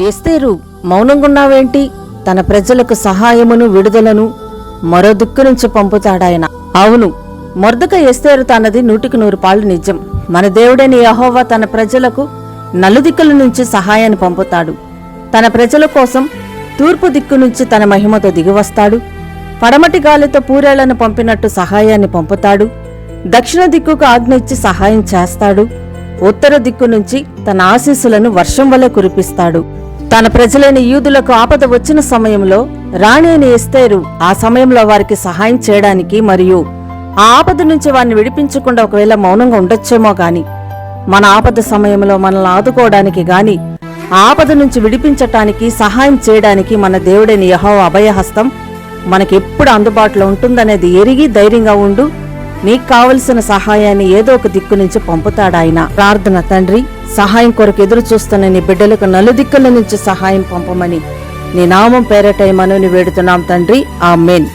ఎస్తేరు మౌనంగున్నావేంటి? తన ప్రజలకు సహాయమును విడుదలను మరో దిక్కు నుంచి పంపుతాడాయన. అవును, మొర్దెకై ఎస్తేరు తనది 100% నిజం. మన దేవుడైన యెహోవా తన ప్రజలకు నలుదిక్కుల నుంచి సహాయాన్ని పంపుతాడు. తన ప్రజల కోసం తూర్పు దిక్కు నుంచి తన మహిమతో దిగివస్తాడు. పడమటి గాలితో పూరేళ్లను పంపినట్టు సహాయాన్ని పంపుతాడు. దక్షిణ దిక్కుకు ఆజ్ఞ ఇచ్చి సహాయం చేస్తాడు. ఉత్తర దిక్కు నుంచి తన ఆశీస్సులను వర్షం వలె కురిపిస్తాడు. తన ప్రజలైన యూదులకు ఆపద వచ్చిన సమయంలో రాణి అయిన ఎస్తేరు ఆ సమయంలో వారికి సహాయం చేయడానికి మరియు ఆ ఆపద నుంచి వారిని విడిపించకుండా ఒకవేళ మౌనంగా ఉండొచ్చేమో గాని, మన ఆపద సమయంలో మనల్ని ఆదుకోవడానికి గాని, ఆ ఆపద నుంచి విడిపించటానికి సహాయం చేయడానికి మన దేవుడైన యెహోవా అభయహస్తం మనకెప్పుడు అందుబాటులో ఉంటుందనేది ఎరిగి ధైర్యంగా ఉండు. నీకు కావలసిన సహాయాన్ని ఏదో ఒక దిక్కు నుంచి పంపుతాడాయన. ప్రార్థన. తండ్రి, సహాయం కొరకు ఎదురు చూస్తున్న నీ బిడ్డలకు నలుదిక్కుల నుంచి సహాయం పంపమని నీ నామం పేరట మనవిని వేడుతున్నాం తండ్రి. ఆమేన్.